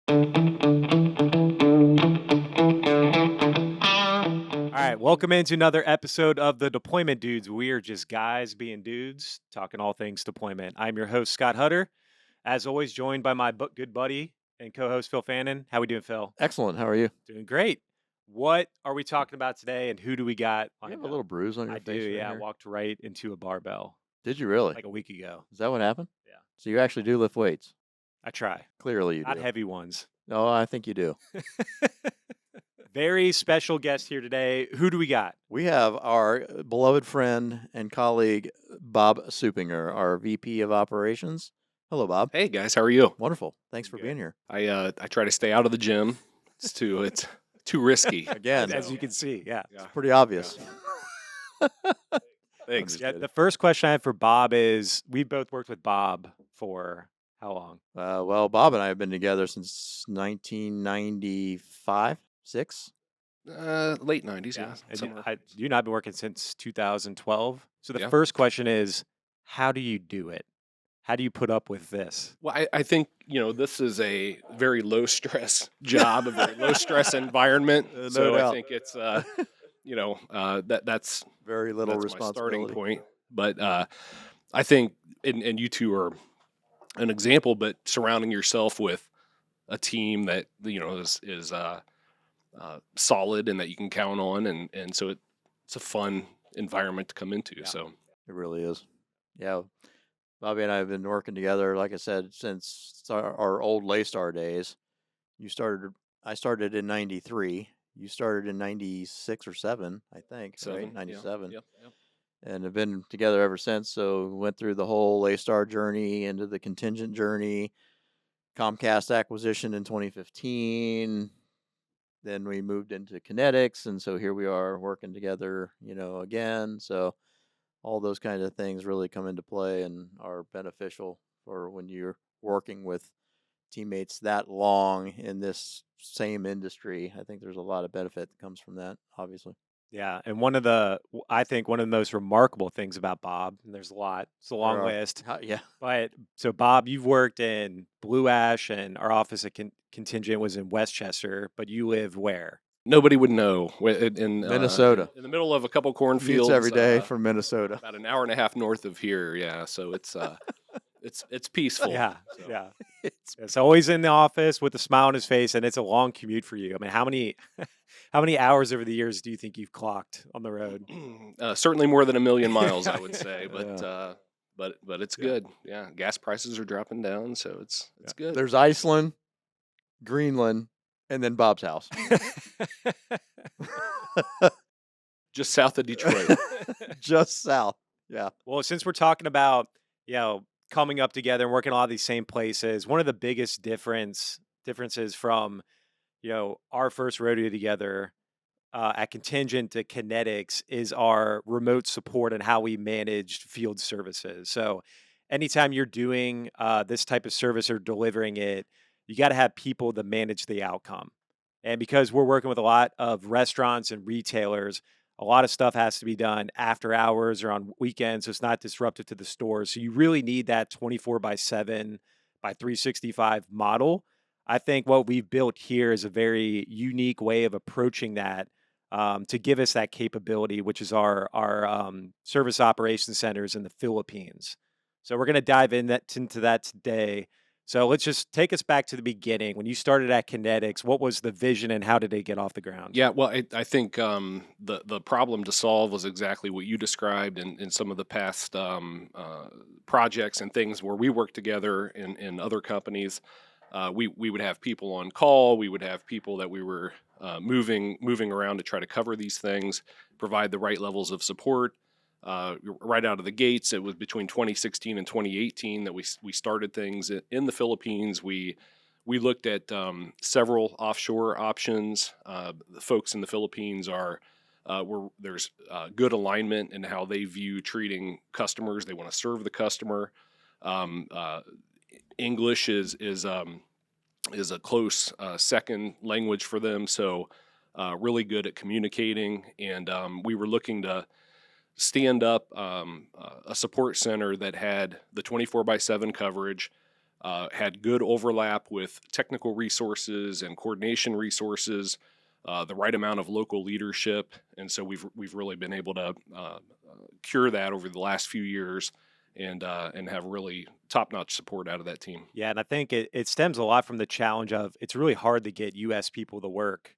All right, welcome into another episode of the Deployment Dudes. We are just guys being dudes, talking all things deployment. I'm your host, Scott Hutter. As always, joined by my good buddy and co-host, Phil Fannin. How we doing, Phil? Excellent. How are you? Doing great. What are we talking about today, and who do we got You lined have a up? little bruise on your I do, face right yeah. I here. walked right into a barbell Did you really? like a week ago. Is that what happened? Yeah. So you actually do lift weights? I try. Clearly you Not do. heavy ones. No, I think you do. Very special guest here today. Who do we got? We have our beloved friend and colleague, Bob Supinger, our VP of Operations. Hello, Bob. Hey guys, how are you? Wonderful. Thanks for Good. being here. I try to stay out of the gym. It's too risky. Again, As you can see, yeah. Yeah. pretty obvious. Thanks. Yeah, the first question I have for Bob is, we both worked with Bob for how long? Well, Bob and I have been together since 1995, 6. Late 90s, yeah. And somewhere. you and I have been working since 2012. So the Yeah. first question is, how do you do it? How do you put up with this? Well, I think, this is a very low stress job, a very low stress environment. No so doubt. I think it's, that's Very little that's my starting responsibility. point. But I think, and you two are an example, but surrounding yourself with a team that is solid and that you can count on, and so it's a fun environment to come into. Yeah. So It really is. Yeah. Bobby and I have been working together, like I said, since our old Laystar days. I started in 93. You started in 96 or 7, I think, right? 97. Yep. And have been together ever since. So we went through the whole Laystar journey, into the contingent journey, Comcast acquisition in 2015. Then we moved into Kinettix, and so here we are working together, again. So all those kinds of things really come into play and are beneficial for when you're working with teammates that long in this same industry. I think there's a lot of benefit that comes from that, obviously. Yeah, and I think one of the most remarkable things about Bob, and there's a lot, it's a long There are. list, Yeah. but so Bob, you've worked in Blue Ash, and our office at Contingent was in Westchester, but you live where? Nobody would know in Minnesota. in the middle of a couple Commutes cornfields every day from Minnesota. about an hour and a half north of here. Yeah, so it's it's peaceful. Yeah, so. yeah. It's It's always in the office with a smile on his face, and it's a long commute for you. I mean, how many hours over the years do you think you've clocked on the road? Certainly more than 1,000,000 miles, I would say, but Yeah. but it's Yeah. good. Yeah, gas prices are dropping down, so it's good. There's Iceland, Greenland, and then Bob's house. Just south of Detroit. Just south. Yeah. Well, since we're talking about, coming up together and working a lot of these same places, one of the biggest differences from, our first rodeo together at Contingent to Kinettix is our remote support and how we managed field services. So anytime you're doing this type of service or delivering it, you got to have people that manage the outcome. And because we're working with a lot of restaurants and retailers, a lot of stuff has to be done after hours or on weekends, so it's not disruptive to the stores. So you really need that 24/7 by 365 model. I think what we've built here is a very unique way of approaching that, to give us that capability, which is our service operations centers in the Philippines. So we're going to dive into that today. So let's just take us back to the beginning. When you started at Kinettix, what was the vision and how did it get off the ground? Yeah, well, I think the problem to solve was exactly what you described in some of the past projects and things where we worked together in other companies. We would have people on call. We would have people that we were moving around to try to cover these things, provide the right levels of support. Right out of the gates, it was between 2016 and 2018 that we started things in the Philippines. We looked at several offshore options. The folks in the Philippines there's good alignment in how they view treating customers. They want to serve the customer. English is a close second language for them, so really good at communicating. And we were looking to stand up a support center that had the 24/7 coverage, had good overlap with technical resources and coordination resources, the right amount of local leadership, and so we've really been able to cure that over the last few years, and have really top notch support out of that team. Yeah, and I think it stems a lot from the challenge of it's really hard to get US people to work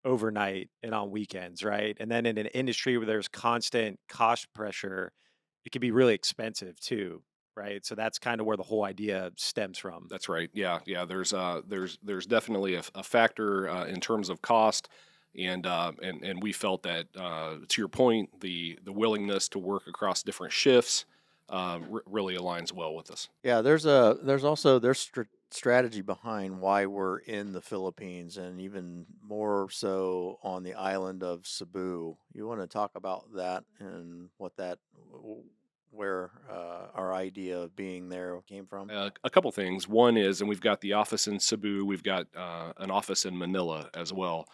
overnight and on weekends, right? And then in an industry where there's constant cost pressure, it can be really expensive too, right? So that's kind of where the whole idea stems from. That's right. Yeah, yeah. There's definitely a factor in terms of cost, and we felt that to your point, the willingness to work across different shifts really aligns well with us. Yeah, there's also strategy behind why we're in the Philippines, and even more so on the island of Cebu. You want to talk about that and what where our idea of being there came from? A couple things. One is, and we've got the office in Cebu. We've got an office in Manila as well.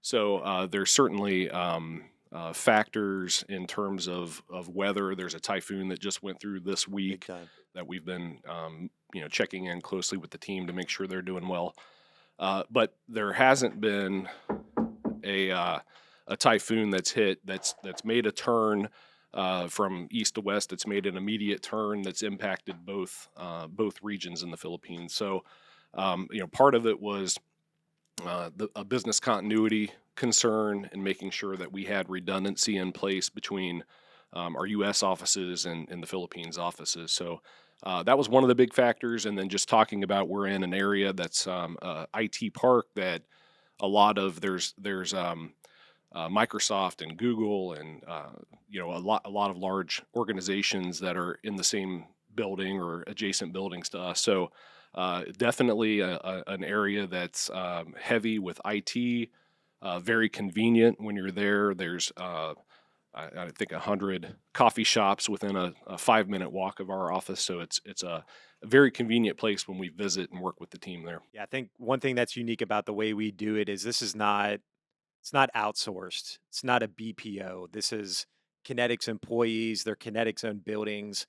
So there's certainly factors in terms of weather. There's a typhoon that just went through this Big week time. that we've been checking in closely with the team to make sure they're doing well. But there hasn't been a uh, a typhoon that's made a turn from east to west. That's made an immediate turn that's impacted both regions in the Philippines. So part of it was a business continuity concern and making sure that we had redundancy in place between our U.S. offices and the Philippines offices. So that was one of the big factors. And then just talking about we're in an area that's IT park that a lot of there's Microsoft and Google and a lot of large organizations that are in the same building or adjacent buildings to us. So definitely an area that's heavy with IT, very convenient when you're there. There's I think 100 coffee shops within a 5-minute walk of our office, so it's a very convenient place when we visit and work with the team there. Yeah, I think one thing that's unique about the way we do it is this is not it's not outsourced. It's not a BPO. This is Kinettix employees. They're Kinettix owned buildings.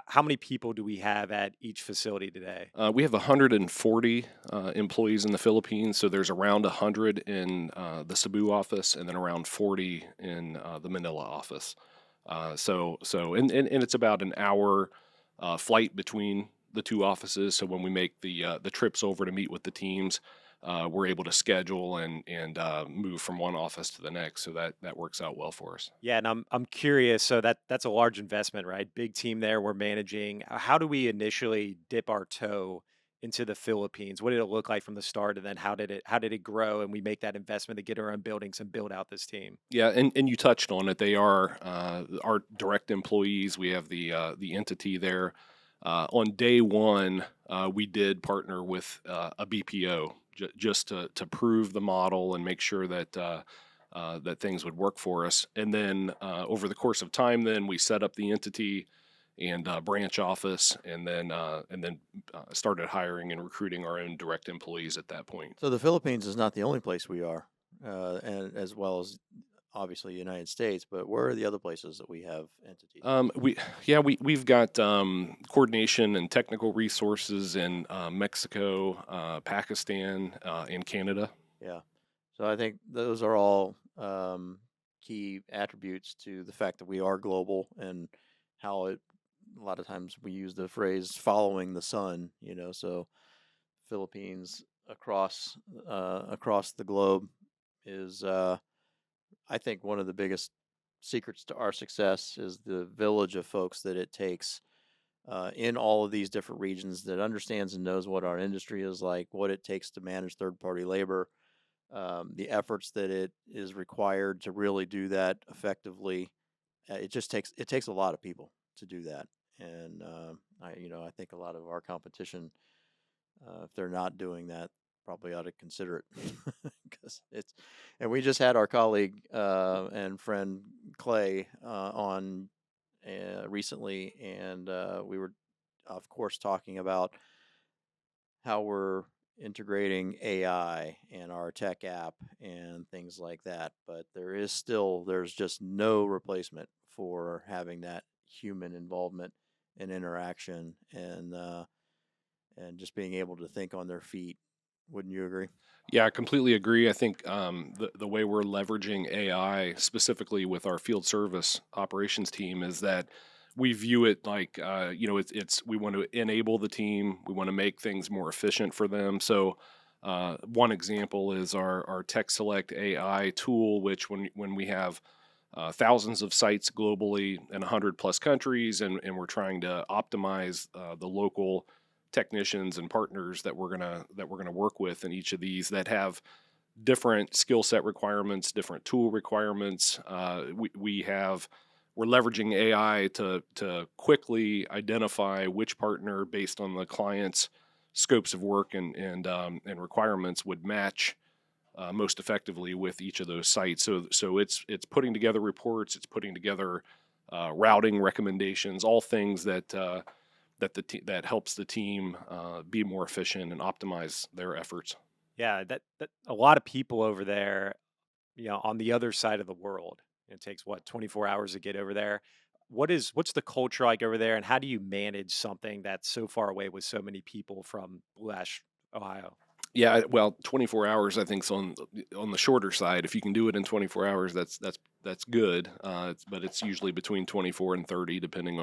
How many people do we have at each facility today? We have 140 employees in the Philippines, so there's around 100 in the Cebu office, and then around 40 in the Manila office. And it's about an hour flight between the two offices. So when we make the trips over to meet with the teams, we're able to schedule and move from one office to the next. So that works out well for us. Yeah, and I'm curious. So that's a large investment, right? Big team there. We're managing. How do we initially dip our toe into the Philippines? What did it look like from the start, and then how did it grow? And we make that investment to get our own buildings and build out this team. Yeah, and you touched on it. They are our direct employees. We have the entity there. On day one, we did partner with a BPO just to prove the model and make sure that things would work for us. And then over the course of time, then we set up the entity and branch office, and then started hiring and recruiting our own direct employees at that point. So the Philippines is not the only place we are, and as well as obviously United States, but where are the other places that we have entities? We've got coordination and technical resources in Mexico, Pakistan, and Canada. Yeah. So I think those are all key attributes to the fact that we are global, and how a lot of times we use the phrase following the sun, so Philippines across the globe is, I think, one of the biggest secrets to our success is the village of folks that it takes in all of these different regions that understands and knows what our industry is like, what it takes to manage third party labor, the efforts that it is required to really do that effectively. It takes a lot of people to do that, and I think a lot of our competition, if they're not doing that, probably ought to consider it because it's. And we just had our colleague and friend Clay on recently, and we were, of course, talking about how we're integrating AI and our tech app and things like that. But there's just no replacement for having that human involvement and interaction. And and just being able to think on their feet. Wouldn't you agree? Yeah, I completely agree. I think the way we're leveraging AI specifically with our field service operations team is that we view it like it's we want to enable the team, we want to make things more efficient for them. So one example is our Tech Select AI tool, which when we have thousands of sites globally in 100 plus countries, and we're trying to optimize the local technicians and partners that we're gonna work with in each of these that have different skill set requirements, different tool requirements. We're leveraging AI to quickly identify which partner based on the client's scopes of work and requirements would match most effectively with each of those sites. So it's putting together reports, it's putting together routing recommendations, all things that helps the team be more efficient and optimize their efforts. Yeah, that a lot of people over there, on the other side of the world. It takes what, 24 hours to get over there. What's the culture like over there, and how do you manage something that's so far away with so many people from Blue Ash, Ohio? Yeah, well, 24 hours I think is on the shorter side. If you can do it in 24 hours, that's good. But it's usually between 24 and 30, depending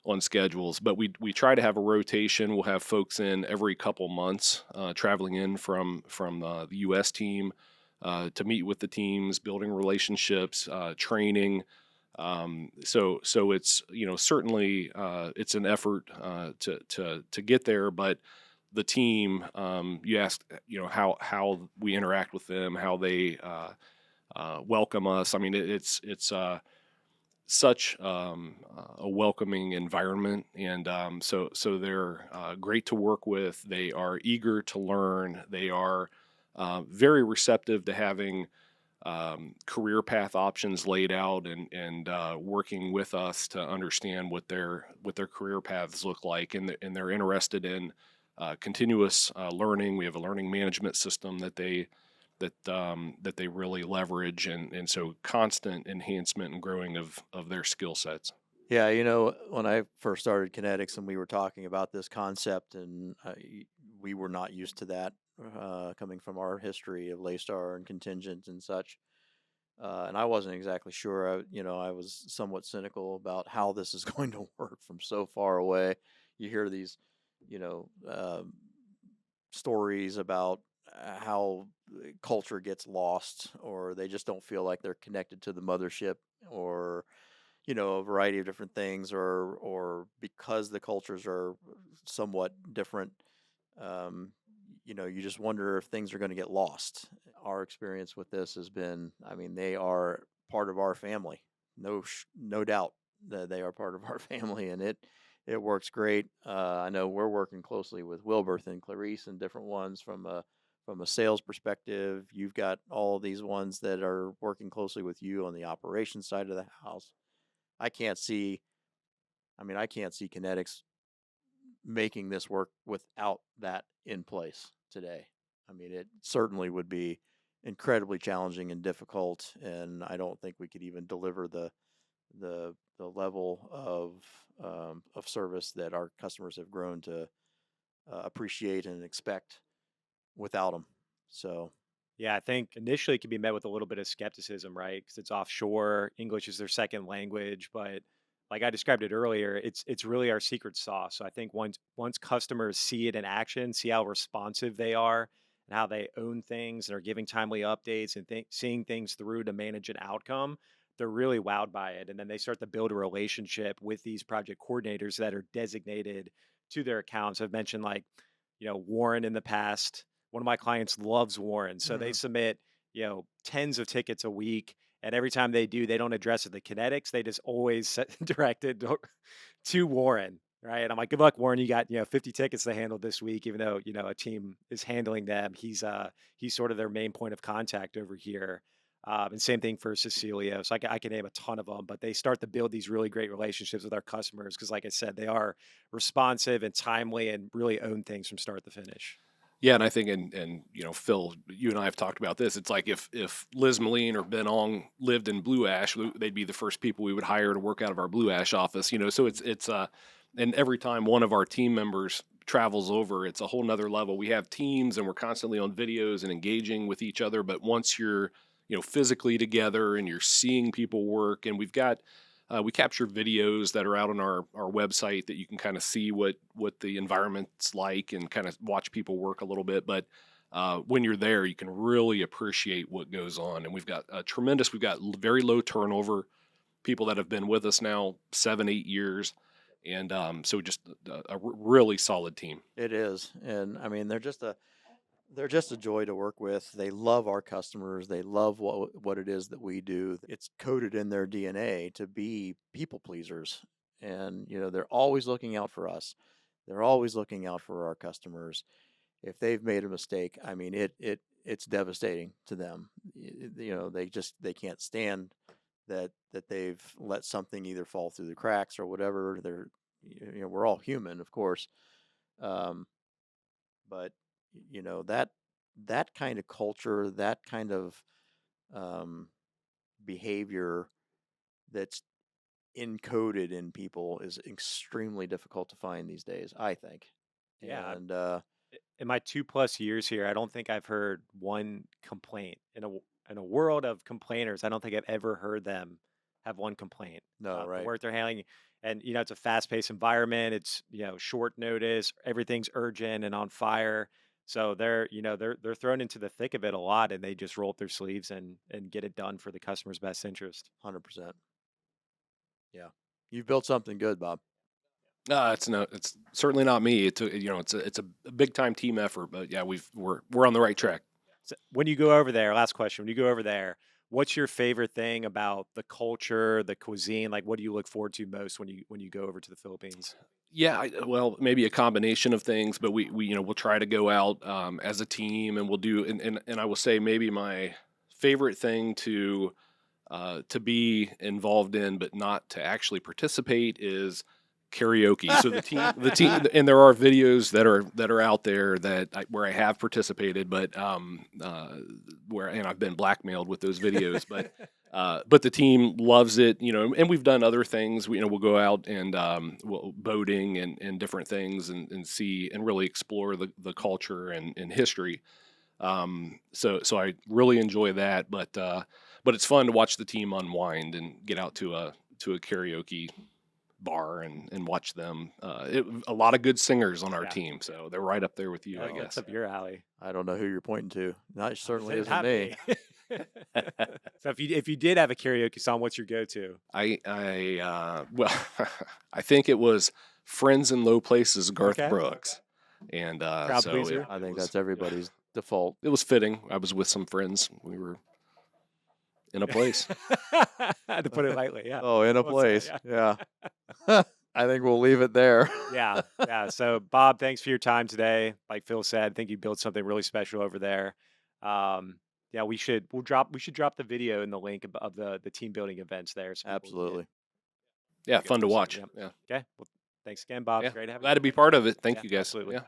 on schedules. But we try to have a rotation. We'll have folks in every couple months, traveling in from the U.S. team to meet with the teams, building relationships, training. So it's certainly it's an effort to get there, but the team, you asked, how we interact with them, how they welcome us. I mean, it's such a welcoming environment, and so they're great to work with. They are eager to learn. They are very receptive to having career path options laid out, and working with us to understand what their career paths look like, and they're interested in continuous learning. We have a learning management system that they really leverage, and so constant enhancement and growing of their skill sets. Yeah, when I first started Kinettix and we were talking about this concept, and we were not used to that, coming from our history of Laystar and contingent and such. And I wasn't exactly sure. I was somewhat cynical about how this is going to work from so far away. You hear these, you know, stories about how culture gets lost, or they just don't feel like they're connected to the mothership, or a variety of different things, or because the cultures are somewhat different. Um, you just wonder if things are going to get lost. Our experience with this has been, I mean, they are part of our family. No doubt that they are part of our family, and it works great. I know we're working closely with Wilberth and Clarice and different ones from a sales perspective. You've got all these ones that are working closely with you on the operations side of the house. I can't see. I can't see Kinettix making this work without that in place today. It certainly would be incredibly challenging and difficult, and I don't think we could even deliver the level of service that our customers have grown to appreciate and expect without them. So Yeah, I think initially it can be met with a little bit of skepticism, right? Because it's offshore. English is their second language, but like I described it earlier, it's really our secret sauce. So I think once customers see it in action, see how responsive they are and how they own things and are giving timely updates and seeing things through to manage an outcome, they're really wowed by it. And then they start to build a relationship with these project coordinators that are designated to their accounts. I've mentioned like, Warren in the past. One of my clients loves Warren, so they Mhm. submit, tens of tickets a week, and every time they do, they don't address it to Kinettix. They just always direct it to Warren, right? And I'm like, good luck, Warren. You got 50 tickets to handle this week, even though a team is handling them. He's sort of their main point of contact over here. And same thing for Cecilia. So I can name a ton of them, but they start to build these really great relationships with our customers because, like I said, they are responsive and timely and really own things from start to finish. Yeah, and I think, and Phil, you and I have talked about this. It's like if Liz Moline or Ben Ong lived in Blue Ash, they'd be the first people we would hire to work out of our Blue Ash office. So it's and every time one of our team members travels over, it's a whole nother level. We have teams and we're constantly on videos and engaging with each other. But once you're, physically together and you're seeing people work, and we capture videos that are out on our website that you can kind of see what the environment's like and kind of watch people work a little bit. But when you're there, you can really appreciate what goes on. And we've got very low turnover, people that have been with us now 7-8 years. And so just really solid team. It is, and I mean they're just a joy to work with. They love our customers. They love what it is that we do. It's coded in their DNA to be people pleasers, and they're always looking out for us. They're always looking out for our customers. If they've made a mistake, I mean it's devastating to them. They can't stand that they've let something either fall through the cracks or whatever. We're all human, of course, but that kind of culture, that kind of behavior that's encoded in people is extremely difficult to find these days, I think. Yeah. And In my 2+ years here, I don't think I've heard one complaint in a world of complainers. I don't think I've ever heard them have one complaint no, about the right. work they're handling. And it's a fast-paced environment. It's short notice. Everything's urgent and on fire. So they're thrown into the thick of it a lot, and they just roll up their sleeves and get it done for the customer's best interest. 100%. Yeah. You've built something good, Bob. It's certainly not me. It's a big time team effort, but yeah, we're on the right track. So when you go over there, last question, when you go over there, what's your favorite thing about the culture, the cuisine? Like, what do you look forward to most when you go over to the Philippines? Yeah, well, maybe a combination of things, but we'll try to go out as a team, and we'll do. And I will say maybe my favorite thing to be involved in, but not to actually participate, is karaoke. So the team, and there are videos that are out there where I have participated, but and I've been blackmailed with those videos, but the team loves it, and we've done other things. We'll go out and boating and different things and see and really explore the culture and history. So I really enjoy that, but it's fun to watch the team unwind and get out to a karaoke bar and watch them. A lot of good singers on our Yeah. team, so they're right up there with you, I Oh, guess. that's up your alley. I don't know who you're pointing to. That certainly Said isn't me. So if you did have a karaoke song, what's your go-to? Well, I think it was "Friends in Low Places," Garth Okay. Brooks, and Crowd so pleaser? I think was, that's everybody's default. It was fitting. I was with some friends. We were in a place. To put it lightly, yeah. Oh, in a Well said, place. Yeah. I think we'll leave it there. Yeah, yeah. So, Bob, thanks for your time today. Like Phil said, I think you built something really special over there. Yeah, we should drop the video in the link of the team building events there. So people can Absolutely. Yeah, get fun to those in. watch. Yep. Yeah, Okay. Well, thanks again, Bob. yeah. It's great having Glad you. to be part of it. Thank Yeah, you, guys. absolutely. Yeah.